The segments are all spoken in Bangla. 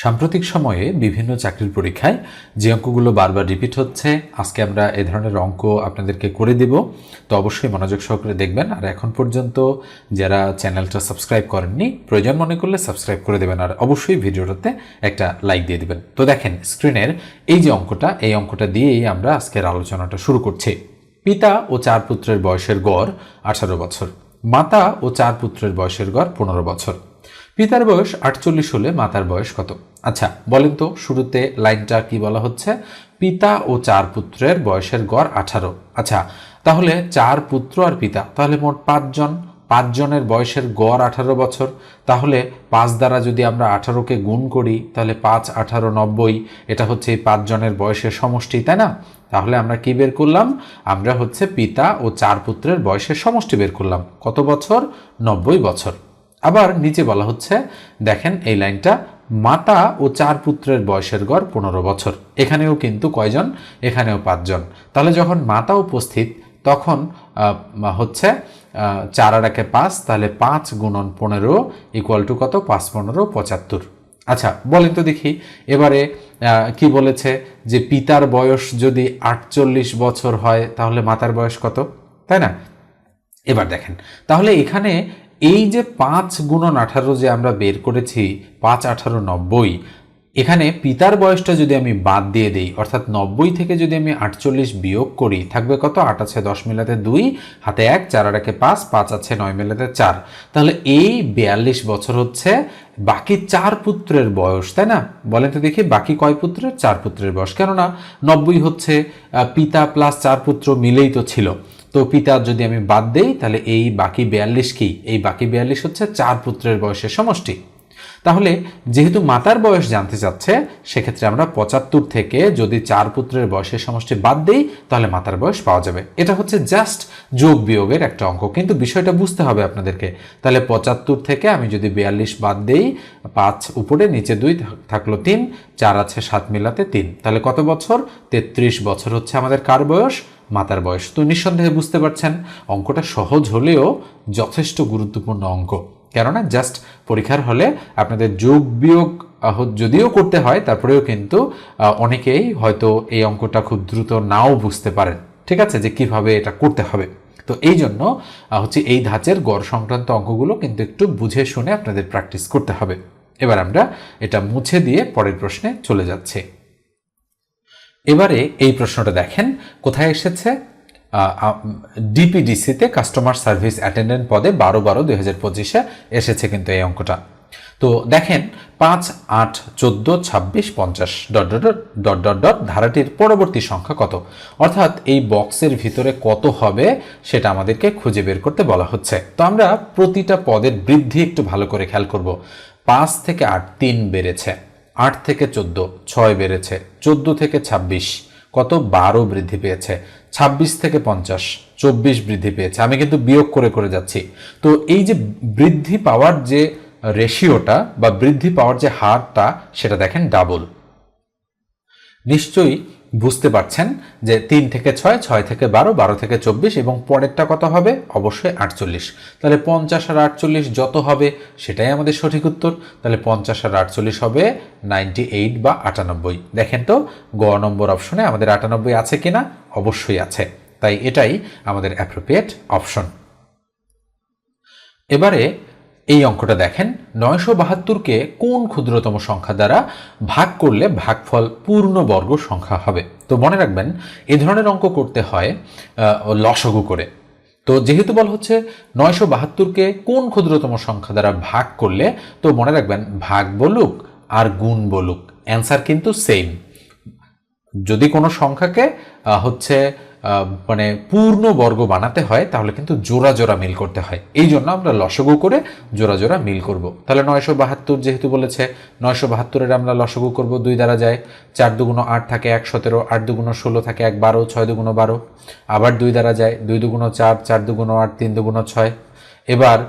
সাম্প্রতিক সময়ে বিভিন্ন চাকরির পরীক্ষায় যে অঙ্কগুলো বারবার রিপিট হচ্ছে, আজকে আমরা এ ধরনের অঙ্ক আপনাদেরকে করে দেব। তো অবশ্যই মনোযোগ সহকারে দেখবেন। আর এখন পর্যন্ত যারা চ্যানেলটা সাবস্ক্রাইব করেননি, প্রয়োজন মনে করলে সাবস্ক্রাইব করে দেবেন, আর অবশ্যই ভিডিওটাতে একটা লাইক দিয়ে দেবেন। তো দেখেন স্ক্রিনের এই যে অঙ্কটা, এই অঙ্কটা দিয়েই আমরা আজকের আলোচনাটা শুরু করছি। পিতা ও 4 পুত্রের বয়সের গড় 18 বছর, মাতা ও 4 পুত্রের বয়সের গড় 15 বছর। পিতার বয়স 48 হলে মাতার বয়স কত? আচ্ছা বলেন তো, শুরুতে লাইনটা কি বলা হচ্ছে? পিতা ও 4 পুত্রের বয়সের গড় 18। আচ্ছা, তাহলে 4 পুত্র আর পিতা, তাহলে মোট 5 জন। 5 জনের বয়সের গড় 18 বছর। তাহলে 5 দ্বারা যদি আমরা 18কে গুণ করি, তাহলে 5 18 90, এটা হচ্ছে এই 5 জনের বয়সের সমষ্টি, তাই না? তাহলে আমরা কি বের করলাম? আমরা হচ্ছে পিতা ও 4 পুত্রের বয়সের সমষ্টি বের করলাম। কত বছর? 90 বছর। আবার নিচে বলা হচ্ছে, দেখেন এই লাইনটা, মাতা ও 4 পুত্রের বয়সের গড় 15 বছর। এখানেও কিন্তু কয়জন? এখানেও 5 জন। তাহলে যখন মাতা উপস্থিত তখন হচ্ছে 4 আর 1 5, তাহলে 5 গুণন 15 ইকুয়াল টু কত? 5 15 75। আচ্ছা বলেন তো দেখি, এবারে কি বলেছে যে পিতার বয়স যদি 48 বছর হয়, তাহলে মাতার বয়স কত, তাই না? এবার দেখেন, তাহলে এখানে এই যে 5 গুণন 18 যে আমরা বের করেছি, 5 18 90, এখানে পিতার বয়সটা যদি আমি বাদ দিয়ে দিই, অর্থাৎ 90 থেকে যদি আমি 48 বিয়োগ করি, থাকবে কত? 8 আছে 10 মেলাতে 2, হাতে 1, 4 আর 1 5, 5 আছে 9 মেলাতে 4। তাহলে এই 42 বছর হচ্ছে বাকি 4 পুত্রের বয়স, তাই না? বলেন তো দেখি, বাকি কয় পুত্রের? 4 পুত্রের বয়স। কেননা 90 হচ্ছে পিতা প্লাস 4 পুত্র মিলেই তো ছিল। তো পিতা যদি আমি বাদ দেই, তাহলে এই বাকি 42 কি? এই বাকি 42 হচ্ছে 4 পুত্রের বয়সের সমষ্টি। তাহলে যেহেতু মাতার বয়স জানতে চাচ্ছে, সেক্ষেত্রে আমরা 75 থেকে যদি 4 পুত্রের বয়সের সমষ্টি বাদ দেই, তাহলে মাতার বয়স পাওয়া যাবে। এটা হচ্ছে জাস্ট যোগ বিয়োগের একটা অঙ্ক, কিন্তু বিষয়টা বুঝতে হবে আপনাদেরকে। তাহলে 75 থেকে আমি যদি 42 বাদ দেই, 5 উপরে, নিচে 2 থাকলো 3, 4 আছে 7 মিলাতে 3, তাহলে কত বছর? 33 বছর হচ্ছে আমাদের কার বয়স? মাতার বয়স। তো নিঃসন্দেহে বুঝতে পারছেন অঙ্কটা সহজ হলেও যথেষ্ট গুরুত্বপূর্ণ অঙ্ক। কেননা জাস্ট পরীক্ষার হলে আপনাদের যোগ বিয়োগ যদিও করতে হয়, তারপরেও কিন্তু অনেকেই হয়তো এই অঙ্কটা খুব দ্রুত নাও বুঝতে পারেন, ঠিক আছে, যে কিভাবে এটা করতে হবে। তো এই জন্য হচ্ছে এই ধাঁচের গড় সংক্রান্ত অঙ্কগুলো কিন্তু একটু বুঝে শুনে আপনাদের প্র্যাকটিস করতে হবে। এবার আমরা এটা মুছে দিয়ে পরের প্রশ্নে চলে যাচ্ছি। এবারে এই প্রশ্নটা দেখেন কোথায় এসেছে। ডিপিডিসিতে কাস্টমার সার্ভিস অ্যাটেন্ডেন্ট পদে 12/12/2025 এসেছে কিন্তু এই অঙ্কটা। তো দেখেন 5 8 14 26 50 dot dot dot dot dot ধারাটির পরবর্তী সংখ্যা কত? অর্থাৎ এই বক্সের ভিতরে কত হবে সেটা আমাদেরকে খুঁজে বের করতে বলা হচ্ছে। তো আমরা প্রতিটা পদের বৃদ্ধি একটু ভালো করে খেয়াল করব। 5 থেকে 8 3 বেড়েছে, 8 থেকে 14 6 বেড়েছে, 14 থেকে 26 কত? 12 বৃদ্ধি পেয়েছে, 26 থেকে 50 24 বৃদ্ধি পেয়েছে। আমি কিন্তু বিয়োগ করে করে যাচ্ছি। তো এই যে বৃদ্ধি পাওয়ার যে রেশিওটা বা বৃদ্ধি পাওয়ার যে হারটা, সেটা দেখেন ডাবল। নিশ্চয়ই বুঝতে পারছেন যে 3 থেকে 6, 6 থেকে 12, 12 থেকে 24 এবং পরেরটা কত হবে? অবশ্যই 48। তাহলে 50 আর 48 যত হবে সেটাই আমাদের সঠিক উত্তর। তাহলে 50 আর 48 হবে 98 বা 98। দেখেন তো গ নম্বর অপশনে আমাদের 98 আছে কিনা? অবশ্যই আছে, তাই এটাই আমাদের অ্যাপ্রোপ্রিয়েট অপশন। এবারে এই অঙ্কটা দেখেন, 972কে কোন ক্ষুদ্রতম সংখ্যা দ্বারা ভাগ করলে ভাগফল পূর্ণবর্গ সংখ্যা হবে? তো মনে রাখবেন এই ধরনের অঙ্ক করতে হয় লসাগু করে। তো যেহেতু বল হচ্ছে 972কে কোন ক্ষুদ্রতম সংখ্যা দ্বারা ভাগ করলে, তো মনে রাখবেন ভাগ বলুক আর গুণ বলুক, অ্যান্সার কিন্তু সেম। যদি কোনো সংখ্যাকে হচ্ছে মানে পূর্ণ বর্গ বানাতে হয়, তাহলে কিন্তু জোড়া জোড়া মিল করতে হয়। এই জন্য আমরা লসাগু করে জোড়া জোড়া মিল করব। তাহলে 972 যেহেতু বলেছে, 972-এর আমরা লসাগু করব 2 দ্বারা যায়। 4 2 8 থাকে 1 17, 8 2 16 থাকে 1 12, 6 2 12, আবার 2 দ্বারা যায়, 2 2 4, 4 2 8, 3 2 6। এবার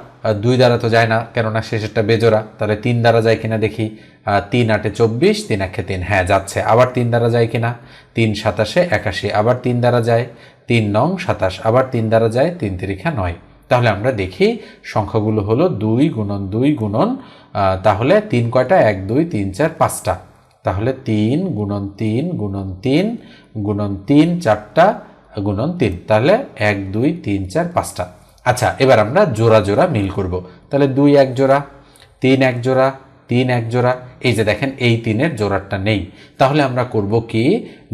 2 দ্বারা তো যায় না, কেননা শেষেরটা বেজোড়া। তাহলে 3 দ্বারা যায় কিনা দেখি। 3 8 24, 3 1 3, হ্যাঁ যাচ্ছে। আবার 3 দ্বারা যায় কিনা? 3 27 81, আবার 3 দ্বারা যায়। 3 9 27, আবার 3 দ্বারা যায়। 3 3 9। তাহলে আমরা দেখি সংখ্যাগুলো হলো 2 গুণন 2 গুণন তাহলে 3 কয়টা 1 2 3 4 5টা, তাহলে 3 গুণন 3 গুণন 3 গুণন 3 4টা গুণন 3, তাহলে 1 2 3 4 5টা। আচ্ছা, এবার আমরা জোড়া জোড়া মিল করব। তাহলে 2 এক জোড়া, 3 এক জোড়া, 3 এক জোড়া। এই যে দেখেন এই 3-এর জোড়াটা নেই, তাহলে আমরা করব কি,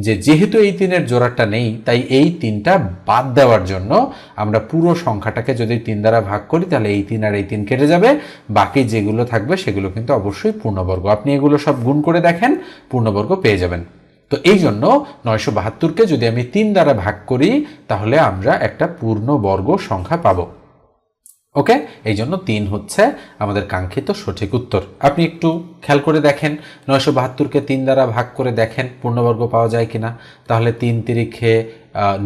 যে যেহেতু এই 3-এর জোড়াটা নেই, তাই এই 3টা বাদ দেওয়ার জন্য আমরা পুরো সংখ্যাটাকে যদি 3 দ্বারা ভাগ করি, তাহলে এই 3 আর এই 3 কেটে যাবে, বাকি যেগুলো থাকবে সেগুলো কিন্তু অবশ্যই পূর্ণবর্গ। আপনি এগুলো সব গুণ করে দেখেন, পূর্ণবর্গ পেয়ে যাবেন। তো এই জন্য 972কে যদি আমি 3 দ্বারা ভাগ করি, তাহলে আমরা একটা পূর্ণবর্গ সংখ্যা পাবো। ওকে, এই জন্য 3 হচ্ছে আমাদের কাঙ্ক্ষিত সঠিক উত্তর। আপনি একটু খেয়াল করে দেখেন, 972কে 3 দ্বারা ভাগ করে দেখেন পূর্ণবর্গ পাওয়া যায় কিনা। তাহলে 3 তিরিখে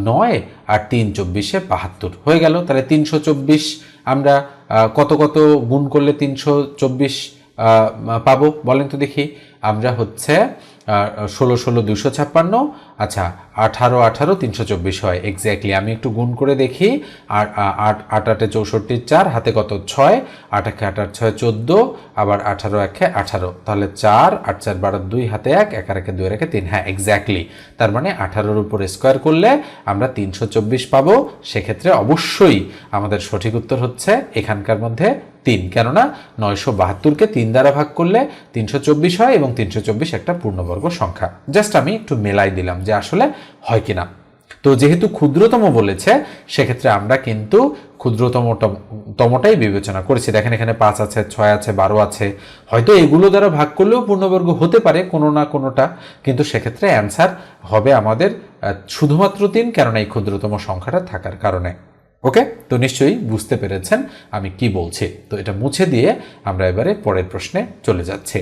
9 আর 3 24-এ 72 হয়ে গেল। তাহলে 324 আমরা কত কত গুণ করলে 324 পাবো বলেন তো দেখি। আমরা হচ্ছে 16 16 256, আচ্ছা 18 18 324 হয় এক্স্যাক্টলি। আমি একটু গুণ করে দেখি। আর 8 8 8 64 4 হাতে কত 6, 8 1 8 8 6 14, আবার 18 1 18, তাহলে 4 8 4 12 2 হাতে 1 1 আর 1 2 আর 1 3। হ্যাঁ এক্স্যাক্টলি, তার মানে 18-এর উপর স্কোয়ার করলে আমরা 324 পাবো। সেক্ষেত্রে অবশ্যই আমাদের সঠিক উত্তর হচ্ছে এখানকার মধ্যে 3, কেননা 972কে 3 দ্বারা ভাগ করলে 324 হয় এবং 324 একটা পূর্ণবর্গ সংখ্যা। জাস্ট আমি একটু মেলাই দিলাম যে আসলে হয় কিনা। তো যেহেতু ক্ষুদ্রতম বলেছে, সেক্ষেত্রে আমরা কিন্তু ক্ষুদ্রতমটাই বিবেচনা করেছি। দেখেন এখানে 5 আছে, 6 আছে, 12 আছে, হয়তো এগুলো দ্বারা ভাগ করলেও পূর্ণবর্গ হতে পারে কোনো না কোনোটা, কিন্তু সেক্ষেত্রে অ্যান্সার হবে আমাদের শুধুমাত্র 3, কেননা এই ক্ষুদ্রতম সংখ্যাটা থাকার কারণে। ওকে, তো নিশ্চয়ই বুঝতে পেরেছেন আমি কি বলছি। তো এটা মুছে দিয়ে আমরা এবারে পরের প্রশ্নে চলে যাচ্ছি।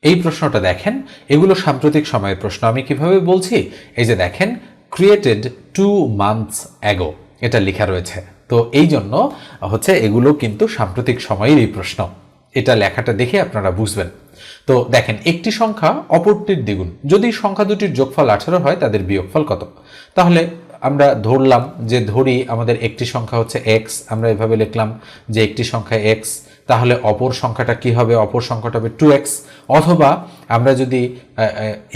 এই প্রশ্নটা দেখেন, এগুলো সাম্প্রতিক সময়ের প্রশ্ন। আমি কিভাবে বলছি, এই যে দেখেন ক্রিয়েটেড 2 months ago এটা লেখা রয়েছে। তো এই জন্য হচ্ছে এগুলো কিন্তু সাম্প্রতিক সময়ের এই প্রশ্ন। এটা লেখাটা দেখে আপনারা বুঝবেন। তো দেখেন একটি সংখ্যা অপরটির দ্বিগুণ, যদি সংখ্যা দুটির যোগফল 18 হয়, তাদের বিয়োগফল কত? তাহলে আমরা ধরলাম যে ধরি আমাদের একটি সংখ্যা হচ্ছে x, আমরা এভাবে লিখলাম যে একটি সংখ্যা x, তাহলে অপর সংখ্যাটা কি হবে? অপর সংখ্যাটা হবে 2x। অথবা আমরা যদি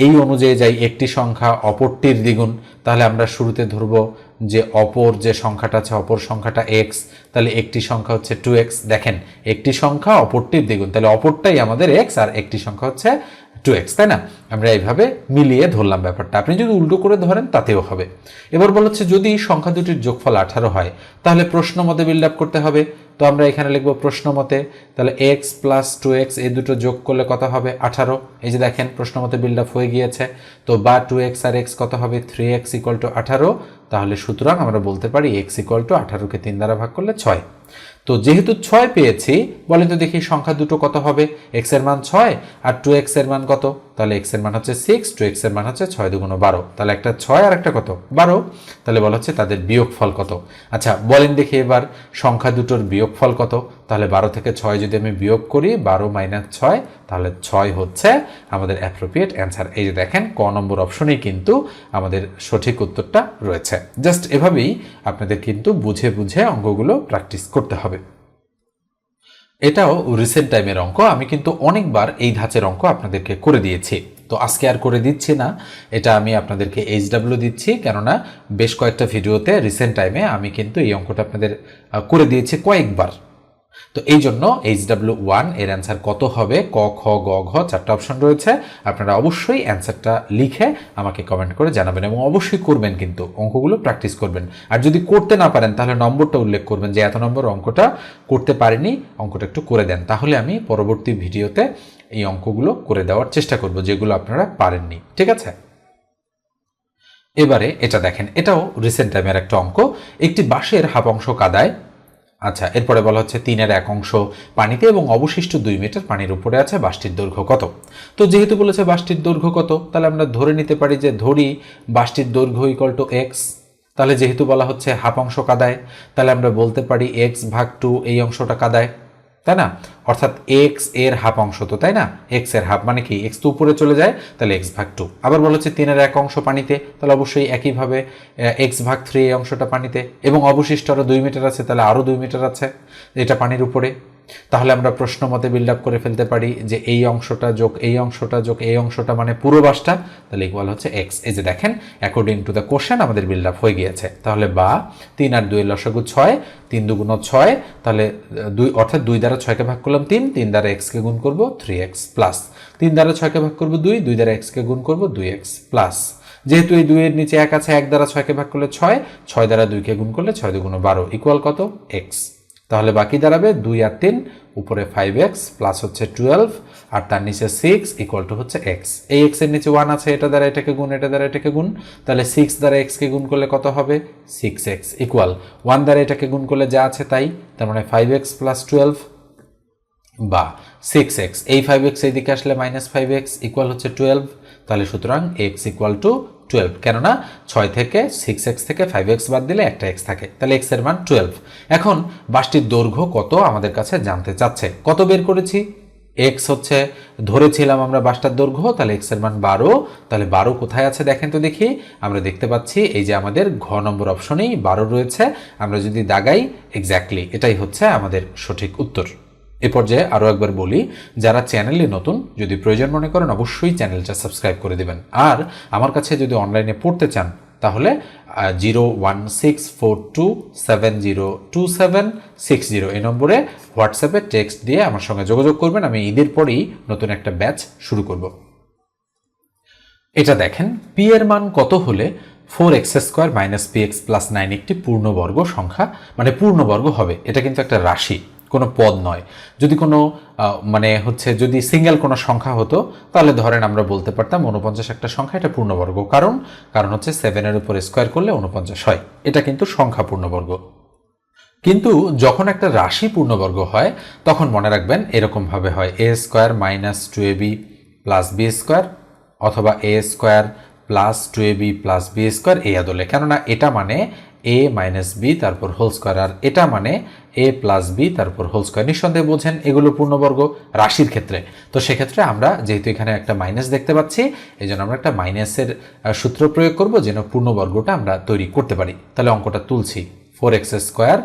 এই অনুযায়ী যাই, একটি সংখ্যা অপরটির দ্বিগুণ, তাহলে আমরা শুরুতে ধরব যে অপর যে সংখ্যাটা আছে অপর সংখ্যাটা x, তাহলে একটি সংখ্যা হচ্ছে 2x। দেখেন একটি সংখ্যা অপরটির দ্বিগুণ, তাহলে অপরটাই আমাদের x আর একটি সংখ্যা হচ্ছে 2x, তাই না? আমরা এইভাবে মিলিয়ে ধরলাম ব্যাপারটা। আপনি যদি উল্টো করে ধরেন তাতেও হবে। এবার বলা হচ্ছে যদি সংখ্যা দুটির যোগফল 18 হয়, তাহলে প্রশ্ন মতে বিল্ড আপ করতে হবে। তো আমরা এখানে লিখব প্রশ্ন মতে, তাহলে x প্লাস 2x এই দুটো যোগ করলে কত হবে? 18। এই যে দেখেন প্রশ্ন মতে বিল্ড আপ হয়ে গিয়েছে। তো বা 2x আর x কত হবে? 3x = 18। তাহলে সুতরাং আমরা বলতে পারি x = 18কে 3 দ্বারা ভাগ করলে 6। তো যেহেতু 6 পেয়েছি, বলেন তো দেখি সংখ্যা দুটো কত হবে? x এর মান 6 আর 2x এর মান কত? তাহলে x এর মান হচ্ছে 6, 2x এর মান হচ্ছে 6 2 12, তাহলে একটা 6 আর একটা কত? 12। তাহলে বলা হচ্ছে তাদের বিয়োগফল কত। আচ্ছা বলেন দেখি এবার সংখ্যা দুটোর বিয়োগফল কত? তাহলে 12 থেকে 6 যদি আমি বিয়োগ করি, 12 - 6, তাহলে 6 হচ্ছে আমাদের অ্যাপ্রোপ্রিয়েট অ্যান্সার। এই যে দেখেন ক নম্বর অপশনেই কিন্তু আমাদের সঠিক উত্তরটা রয়েছে। জাস্ট এভাবেই আপনাদের কিন্তু বুঝে বুঝে অঙ্কগুলো প্র্যাকটিস করতে হবে। এটাও রিসেন্ট টাইমের অঙ্ক, আমি কিন্তু অনেকবার এই ধাঁচের অঙ্ক আপনাদেরকে করে দিয়েছি। তো আজকে আর করে দিচ্ছি না, এটা আমি আপনাদেরকে HW দিচ্ছি, কেননা বেশ কয়েকটা ভিডিওতে রিসেন্ট টাইমে আমি কিন্তু এই অঙ্কটা আপনাদের করে দিয়েছি কয়েকবার। তো এই জন্য HW1 এর অ্যান্সার কত হবে? ক, খ, গ, ঘ 4টা অপশন রয়েছে। আপনারা অবশ্যই অ্যান্সারটা লিখে আমাকে কমেন্ট করে জানাবেন এবং অবশ্যই করবেন, কিন্তু অঙ্কগুলো প্র্যাকটিস করবেন। আর যদি করতে না পারেন তাহলে নম্বরটা উল্লেখ করবেন যে এত নম্বর অঙ্কটা করতে পারিনি, অঙ্কটা একটু করে দেন। তাহলে আমি পরবর্তী ভিডিওতে এই অঙ্কগুলো করে দেওয়ার চেষ্টা করব যেগুলো আপনারা পারেননি। ঠিক আছে? এবারে এটা দেখেন, এটাও রিসেন্ট টাইমের একটা অঙ্ক। একটি বাঁশের হাফ অংশ কাদায়, আচ্ছা এরপরে বলা হচ্ছে 3-এর 1 অংশ পানিতে এবং অবশিষ্ট 2 মিটার পানির উপরে আছে, বাঁশটির দৈর্ঘ্য কত? তো যেহেতু বলেছে বাঁশটির দৈর্ঘ্য কত, তাহলে আমরা ধরে নিতে পারি যে ধরি বাঁশটির দৈর্ঘ্য = x। তাহলে যেহেতু বলা হচ্ছে হাফ অংশ কাদায়, তাহলে আমরা বলতে পারি x/2 এই অংশটা কাদায়, তাই না? অর্থাৎ x এর হাফ অংশ, তো তাই না? x এর হাফ মানে কি? x তো উপরে চলে যায়, তাহলে x/2। আবার বলা হচ্ছে 3-এর 1 অংশ পানিতে, তাহলে অবশ্যই একইভাবে x/3 এই অংশটা পানিতে, এবং অবশিষ্ট আরও 2 মিটার আছে, তাহলে আরও 2 মিটার আছে এটা পানির উপরে। তাহলে আমরা প্রশ্ন মতে বিল্ড আপ করে ফেলতে পারি যে এই অংশটা যোগ এই অংশটা যোগ এই অংশটা মানে পুরো বাসটা, তাহলে ইকুয়াল হচ্ছে এক্স। এই যে দেখেন অ্যাকর্ডিং টু দ্য কোশ্চেন আমাদের বিল্ড আপ হয়ে গিয়েছে। তাহলে বা 3 আর 2 এর লসাগু 6, 3 2 6, তাহলে 2 অর্থাৎ 2 দ্বারা 6কে ভাগ করলাম 3, 3 দ্বারা এক্সকে গুণ করব 3x প্লাস 3 দ্বারা 6কে ভাগ করব 2, 2 দ্বারা এক্সকে গুণ করব 2x প্লাস, যেহেতু এই 2 এর নিচে 1 আছে, 1 দ্বারা 6কে ভাগ করলে 6, 6 দ্বারা 2কে গুণ করলে 6 2 12 ইকুয়াল কত x। তাহলে বাকি দাঁড়াবে 2 আর 3 উপরে 5x প্লাস হচ্ছে 12 আর তার নিচে 6 ইকুয়াল টু হচ্ছে x। এই x এর নিচে 1 আছে, এটা দ্বারা এটাকে গুণ, এটা দ্বারা এটাকে গুণ, তাহলে 6 দ্বারা x কে গুণ করলে কত হবে 6x ইকুয়াল 1 দ্বারা এটাকে গুণ করলে যা আছে তাই, তার মানে 5x প্লাস 12 বা 6x, এই 5x এইদিকে আসলে মাইনাস 5x ইকুয়াল হচ্ছে 12। তাহলে সুতরাং x ইকুয়াল টু 12, কেননা 6 থেকে 6x থেকে 5x বাদ দিলে একটা x থাকে, তাহলে x এর মান 12। এখন বাসটির দৈর্ঘ্য কত আমাদের কাছে জানতে চাচ্ছে, কত বের করেছি, x হচ্ছে ধরেছিলাম আমরা বাসটার দৈর্ঘ্য, তাহলে x এর মান 12, তাহলে 12 কোথায় আছে দেখেন তো দেখি, আমরা দেখতে পাচ্ছি এই যে আমাদের ঘ নম্বর অপশনেই 12 রয়েছে, আমরা যদি দাগাই এক্স্যাক্টলি এটাই হচ্ছে আমাদের সঠিক উত্তর। এ পর্যায়ে আরও একবার বলি, যারা চ্যানেলে নতুন যদি প্রয়োজন মনে করেন অবশ্যই চ্যানেলটা সাবস্ক্রাইব করে দেবেন, আর আমার কাছে যদি অনলাইনে পড়তে চান তাহলে 01642702760 এই নম্বরে হোয়াটসঅ্যাপে টেক্সট দিয়ে আমার সঙ্গে যোগাযোগ করবেন। আমি ঈদের পরেই নতুন একটা ব্যাচ শুরু করব। এটা দেখেন পি এর মান কত হলে 4x² - px + 9 একটি পূর্ণবর্গ সংখ্যা মানে পূর্ণবর্গ হবে। এটা কিন্তু একটা রাশি, কোনো পদ নয়। যদি কোনো মানে হচ্ছে যদি সিঙ্গেল কোনো সংখ্যা হতো তাহলে ধরেন আমরা বলতে পারতাম 49 একটা সংখ্যা, এটা পূর্ণবর্গ, কারণ হচ্ছে 7 এর উপর স্কোয়ার করলে 49 হয়, এটা কিন্তু সংখ্যা পূর্ণবর্গ। কিন্তু যখন একটা রাশি পূর্ণবর্গ হয় তখন মনে রাখবেন এরকমভাবে হয় a² - 2ab + b² অথবা a² + 2ab + b² এই আদলে, কেননা এটা মানে a - b তারপর হোল স্কোয়ার, আর এটা মানে a + b তারপর হোল স্কোয়ার। নিঃসন্দেহে বোঝেন এগুলো পূর্ণবর্গ রাশির ক্ষেত্রে। তো সেক্ষেত্রে আমরা যেহেতু এখানে একটা মাইনাস দেখতে পাচ্ছি, এই জন্য আমরা একটা মাইনাসের সূত্র প্রয়োগ করব যেন পূর্ণবর্গটা আমরা তৈরি করতে পারি। তাহলে অঙ্কটা তুলছি, 4x²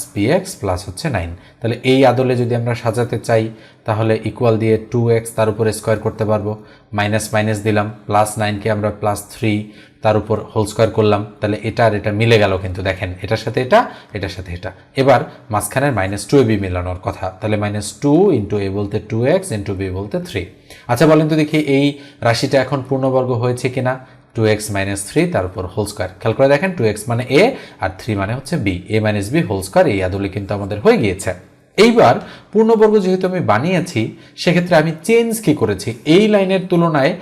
- px প্লাস হচ্ছে 9। তাহলে এই আদলে যদি আমরা সাজাতে চাই তাহলে ইকুয়াল দিয়ে 2x তার উপর স্কোয়ার করতে পারবো, মাইনাস মাইনাস দিলাম, প্লাস 9কে আমরা +3 তার উপর হোল স্কোয়ার করলাম, তাহলে এটা আর এটা মিলে গেল, কিন্তু দেখেন এটার সাথে এটা, এটার সাথে এটা। এবার মাঝখানের -2ab মিলানোর কথা, তাহলে -2 × a বলতে 2x × b বলতে 3। আচ্ছা বলেন তো দেখি এই রাশিটা এখন পূর্ণবর্গ হয়েছে কিনা, 2x - 3 তার উপর হোল স্কোয়ার। খেয়াল করে দেখেন 2x মানে a আর 3 মানে হচ্ছে b, a - b whole square, এই আদলে কিন্তু আমাদের হয়ে গিয়েছে। এইবার পূর্ণবর্গ যেহেতু আমি বানিয়েছি সেক্ষেত্রে আমি চেঞ্জ কি করেছি, এই লাইনের তুলনায়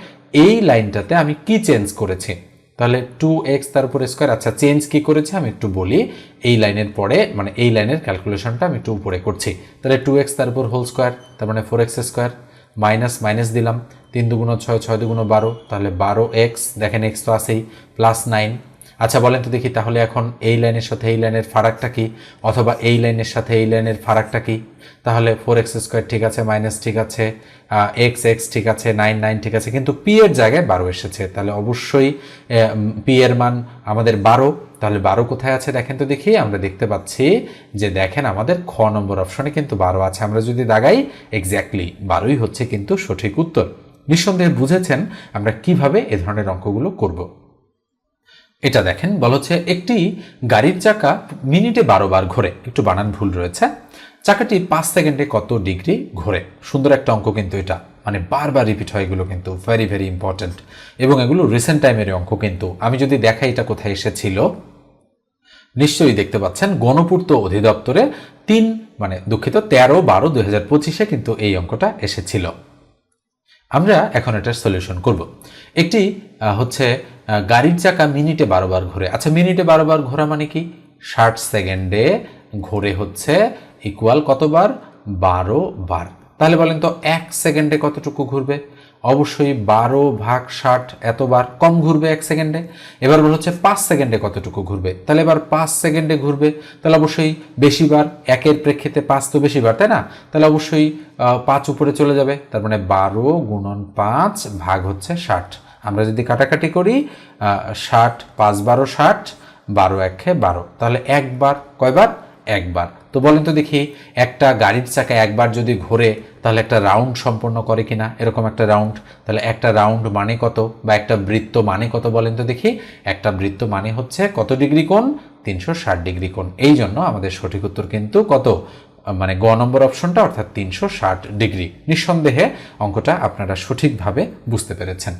এই লাইনটাতে আমি কি চেঞ্জ করেছি, তাহলে 2x তার উপর স্কোয়ার। আচ্ছা চেঞ্জ কি করেছি আমি একটু বলি, এই লাইনের পরে মানে এই লাইনের ক্যালকুলেশনটা আমি একটু উপরে করছি। তাহলে 2x তার উপর হোল স্কোয়ার তার মানে 4x², মাইনাস মাইনাস দিলাম, 3 × 2 = 6, 6 × 2 = 12, তাহলে 12x, দেখেন x তো আছেই, +9। আচ্ছা বলেন তো দেখি তাহলে এখন এই লাইনের সাথে এই লাইনের ফারাকটা কি, অথবা এই লাইনের সাথে এই লাইনের ফারাকটা কি, তাহলে 4x² ঠিক আছে, মাইনাস ঠিক আছে, x ঠিক আছে, 9 ঠিক আছে, কিন্তু p এর জায়গায় 12 এসেছে, তাহলে অবশ্যই p এর মান আমাদের 12। তাহলে 12 কোথায় আছে দেখেন তো দেখি, আমরা দেখতে পাচ্ছি যে দেখেন আমাদের খ নম্বর অপশনে কিন্তু 12 আছে। আমরা যদি দাগাই এক্স্যাক্টলি 12ই হচ্ছে কিন্তু সঠিক উত্তর। নিঃসন্দেহে বুঝেছেন আমরা কিভাবে এ ধরনের অঙ্কগুলো করব। এটা দেখেন বলা হচ্ছে একটি গাড়ির চাকা মিনিটে 12 বার ঘোরে, একটু বানান ভুল রয়েছে, চাকাটি 5 সেকেন্ডে কত ডিগ্রি ঘোরে। সুন্দর একটা অঙ্ক কিন্তু এটা, মানে বারবার রিপিট হয়, এগুলো কিন্তু ভেরি ভেরি ইম্পর্টেন্ট এবং এগুলো রিসেন্ট টাইমের অঙ্ক। কিন্তু আমি যদি দেখাই এটা কোথায় এসেছিল, নিশ্চয়ই দেখতে পাচ্ছেন গণপূর্ত অধিদপ্তরে 13/12/2025 কিন্তু এই অঙ্কটা এসেছিল। আমরা এখন এটার সলিউশন করব। একটি হচ্ছে গাড়ির চাকা মিনিটে 12 বার ঘোরে। আচ্ছা মিনিটে 12 বার ঘোরা মানে কি, 60 সেকেন্ডে ঘোরে হচ্ছে ইকুয়াল কতবার, 12 বার। তাহলে বলেন তো 1 সেকেন্ডে কতটুকু ঘুরবে, অবশ্যই 12/60 এতবার, কম ঘুরবে 1 সেকেন্ডে। এবার বলা হচ্ছে 5 সেকেন্ডে কতটুকু ঘুরবে, তাহলে এবার 5 সেকেন্ডে ঘুরবে, তাহলে অবশ্যই বেশিবার, 1-এর প্রেক্ষিতে 5 তো বেশিবার, তাই না, তাহলে অবশ্যই 5 উপরে চলে যাবে, তার মানে 12 × 5 ভাগ হচ্ছে 60। আমরা যদি কাটাকাটি করি 60, 5 × 12 = 60, 12 × 1 = 12, তাহলে একবার, কয়বার, একবার। তো বলেন তো দেখি, একটা গাড়ির চাকা একবার যদি ঘোরে তাহলে একটা রাউন্ড সম্পন্ন করে কিনা, এরকম একটা রাউন্ড। তাহলে একটা রাউন্ড মানে কত, বা একটা বৃত্ত মানে কত বলেন তো দেখি? একটা বৃত্ত মানে হচ্ছে কত ডিগ্রি কোণ? 360 ডিগ্রি কোণ। এই জন্য আমাদের সঠিক উত্তর কিন্তু কত, মানে গ নম্বর অপশনটা, অর্থাৎ 360 ডিগ্রি। নিঃসন্দেহে অঙ্কটা আপনারা সঠিকভাবে বুঝতে পেরেছেন।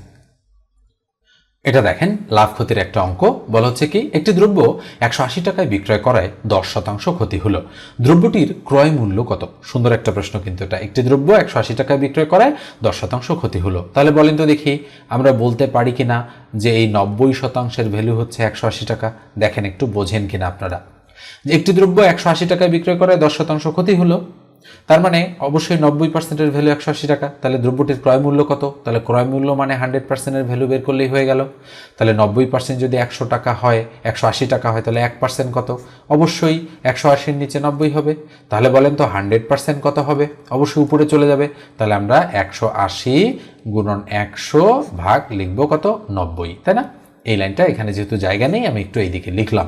এটা দেখেন লাভ ক্ষতির একটা অঙ্ক। বলা হচ্ছে কি, একটি দ্রব্য 180 টাকায় বিক্রয় করায় 10% ক্ষতি হলো, দ্রব্যটির ক্রয় মূল্য কত? সুন্দর একটা প্রশ্ন কিন্তু এটা। একটি দ্রব্য 180 টাকায় বিক্রয় করায় 10% ক্ষতি হলো, তাহলে বলেন তো দেখি আমরা বলতে পারি কিনা যে এই 90% ভ্যালু হচ্ছে 180 টাকা? দেখেন একটু বোঝেন কিনা আপনারা। একটি দ্রব্য 180 টাকায় বিক্রয় করায় 10% ক্ষতি হলো, তার মানে অবশ্যই 90%-এর ভ্যালু 180 টাকা। তাহলে দ্রব্যটির ক্রয় মূল্য কত? তাহলে ক্রয় মূল্য মানে 100%-এর ভ্যালু বের করলেই হয়ে গেল। তাহলে 90% যদি 100 টাকা হয়, 180 টাকা হয়, তাহলে 1% কত? অবশ্যই 180-র নিচে 90 হবে। তাহলে বলেন তো 100% কত হবে? অবশ্যই উপরে চলে যাবে। তাহলে আমরা 180 গুণন 100 ভাগ লিখবো কত? 90, তাই না? এই লাইনটা এখানে যেহেতু জায়গা নেই, আমি একটু এইদিকে লিখলাম।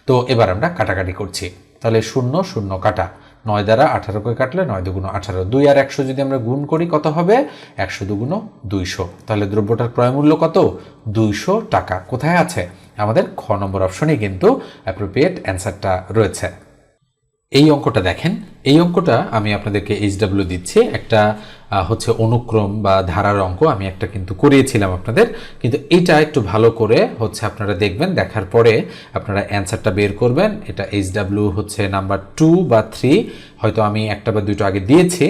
তো এবার আমরা কাটাকাটি করছি। তাহলে 0 0 কাটা, 9 দ্বারা 18কে কাটলে 9 দুগুণ 18, 2 আর 100 যদি আমরা গুণ করি কত হবে? 100 দুগুণ 200। তাহলে দ্রব্যটার ক্রয় মূল্য কত? 200 টাকা। কোথায় আছে? আমাদের খ নম্বর অপশনেই কিন্তু অ্যাপ্রোপ্রিয়েট অ্যান্সারটা রয়েছে। এই অঙ্কটা দেখেন, এই অঙ্কটা আমি আপনাদেরকে HW দিচ্ছি, একটা হচ্ছে অনুক্রম বা ধারার অঙ্ক। আমি একটা কিন্তু করিয়েছিলাম আপনাদের, কিন্তু এটা একটু ভালো করে হচ্ছে আপনারা দেখবেন, দেখার পরে আপনারা অ্যান্সারটা বের করবেন। এটা HW হচ্ছে নাম্বার 2 বা 3, হয়তো আমি একটা বা দুটো আগে দিয়েছি।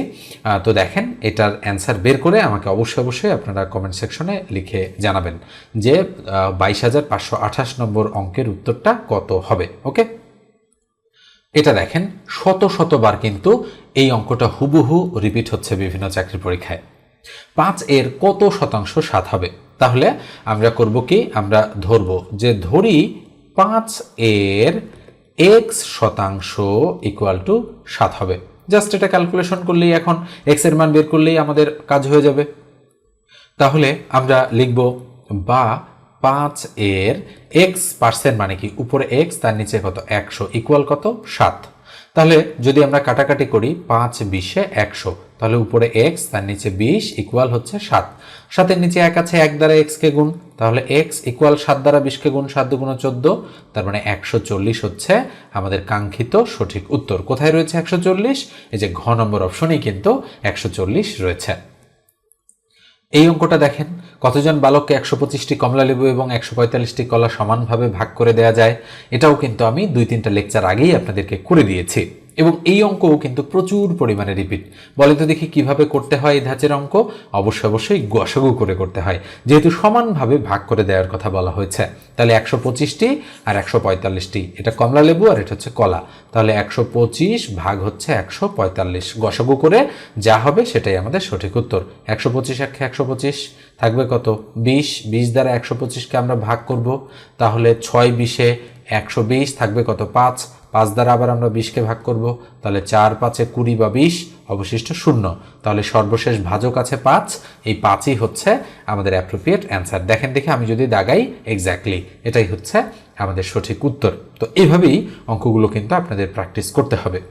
তো দেখেন, এটার অ্যান্সার বের করে আমাকে অবশ্যই আপনারা কমেন্ট সেকশনে লিখে জানাবেন যে 22,528 নম্বর অঙ্কের উত্তরটা কত হবে। ওকে, এটা দেখেন শতবার কিন্তু এই অঙ্কটা হুবহু রিপিট হচ্ছে বিভিন্ন চাকরির পরীক্ষায়। 5 এর কত শতাংশ 7 হবে? তাহলে আমরা করব কি, আমরা ধরব যে ধরি 5 এর x শতাংশ ইকুয়াল টু 7 হবে। জাস্ট এটা ক্যালকুলেশন করলেই, এখন x এর মান বের করলেই আমাদের কাজ হয়ে যাবে। তাহলে আমরা লিখব বা 5 এর x% মানে কি, উপরে x তার নিচে কত 100 ইকুয়াল কত 7। তাহলে যদি আমরা কাটাকাটি করি 5 20 100, তাহলে উপরে x তার নিচে 20 ইকুয়াল হচ্ছে 7। 7-এর নিচে 1 আছে, 1 দ্বারা x কে গুণ, তাহলে x ইকুয়াল 7 দ্বারা 20 কে গুণ, 7 দুগুণ 14, তার মানে 140 হচ্ছে আমাদের কাঙ্ক্ষিত সঠিক উত্তর। কোথায় রয়েছে 140? এই যে ঘ নম্বর অপশনেই কিন্তু 140 রয়েছে। এই অঙ্কটা দেখেন, কতজন বালককে 125টি কমলা লেবু এবং 145টি কলা সমানভাবে ভাগ করে দেওয়া যায়? এটাও কিন্তু আমি 2-3টা লেকচার আগেই আপনাদেরকে করে দিয়েছি, এবং এই অঙ্কও কিন্তু প্রচুর পরিমাণে রিপিট। বলে তো দেখি কিভাবে করতে হয় এই ধাঁচের অঙ্ক? অবশ্যই গসাগু করে করতে হয়, যেহেতু সমানভাবে ভাগ করে দেওয়ার কথা বলা হয়েছে। তাহলে 125টি আর 145টি, এটা কমলা লেবু আর এটা হচ্ছে কলা, তাহলে 125 ভাগ হচ্ছে 145, গসাগু করে যা হবে সেটাই আমাদের সঠিক উত্তর। 125 একে 125 থাকবে কত 20, 20 দ্বারা 125কে আমরা ভাগ করব, তাহলে 6 20-এ 120 থাকবে কত 5, 5 দ্বারা আবার আমরা 20কে ভাগ করব, তাহলে 4 5-এ 20 বা 20, অবশিষ্ট 0। তাহলে সর্বশেষ ভাজক আছে 5, এই 5ই হচ্ছে আমাদের অ্যাপ্রোপ্রিয়েট অ্যান্সার। দেখেন দেখে আমি যদি দাগাই, এক্স্যাক্টলি এটাই হচ্ছে আমাদের সঠিক উত্তর। তো এইভাবেই অঙ্কগুলো কিন্তু আপনাদের প্র্যাকটিস করতে হবে।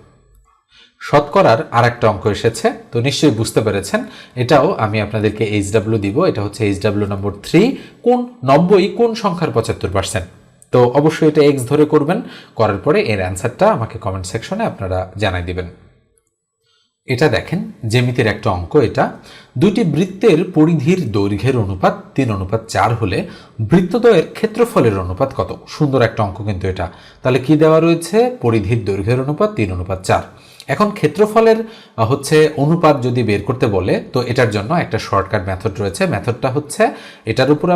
শতকরার আর একটা অঙ্ক এসেছে, তো নিশ্চয়ই বুঝতে পেরেছেন। এটাও আমি আপনাদেরকে HW দিব। এটা হচ্ছে HW নম্বর 3, কোন 90 কোন সংখ্যার 75%? তো অবশ্যই এটা x ধরে করবেন, করার পরে এর অ্যান্সারটা আমাকে কমেন্ট সেকশনে আপনারা জানাই দিবেন। এটা দেখেন জ্যামিতির একটা অঙ্ক। এটা দুইটি বৃত্তের পরিধির দৈর্ঘ্যের অনুপাত 3:4 হলে বৃত্তদ্বয়ের ক্ষেত্রফলের অনুপাত কত? সুন্দর একটা অঙ্ক কিন্তু এটা। তাহলে কি দেওয়া রয়েছে? পরিধির দৈর্ঘ্যের অনুপাত 3:4। এখন ক্ষেত্রফলের হচ্ছে অনুপাত যদি বের করতে বলে, তো এটার জন্য একটা শর্টকাট মেথড রয়েছে। মেথডটা হচ্ছে এটার উপর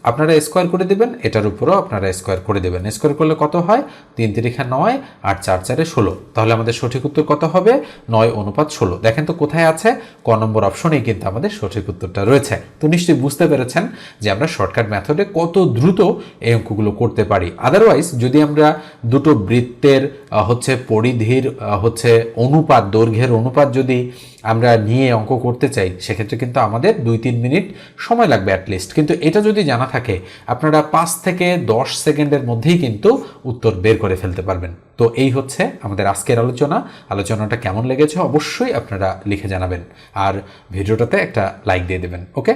আপনারা স্কোয়ার করে দেবেন, এটার উপরও আপনারা স্কোয়ার করে দেবেন। স্কোয়ার করলে কত হয়? 3 3 9 আর 4 4 16। তাহলে আমাদের সঠিক উত্তর কত হবে? 9:16। দেখেন তো কোথায় আছে? ক নম্বর অপশনেই কিন্তু আমাদের সঠিক উত্তরটা রয়েছে। তো নিশ্চয়ই বুঝতে পেরেছেন যে আমরা শর্টকাট মেথডে কত দ্রুত এই অঙ্কগুলো করতে পারি। আদারওয়াইজ যদি আমরা দুটো বৃত্তের হচ্ছে পরিধির হচ্ছে অনুপাত, দৈর্ঘ্যের অনুপাত যদি আমরা নিয়ে অঙ্ক করতে চাই সেক্ষেত্রে কিন্তু আমাদের 2-3 মিনিট সময় লাগবে অ্যাটলিস্ট। কিন্তু এটা যদি জানা থাকে আপনারা 5 থেকে 10 সেকেন্ডের মধ্যেই কিন্তু উত্তর বের করে ফেলতে পারবেন। তো এই হচ্ছে আমাদের আজকের আলোচনাটা কেমন লেগেছে অবশ্যই আপনারা লিখে জানাবেন আর ভিডিওটাতে একটা লাইক দিয়ে দেবেন। ওকে।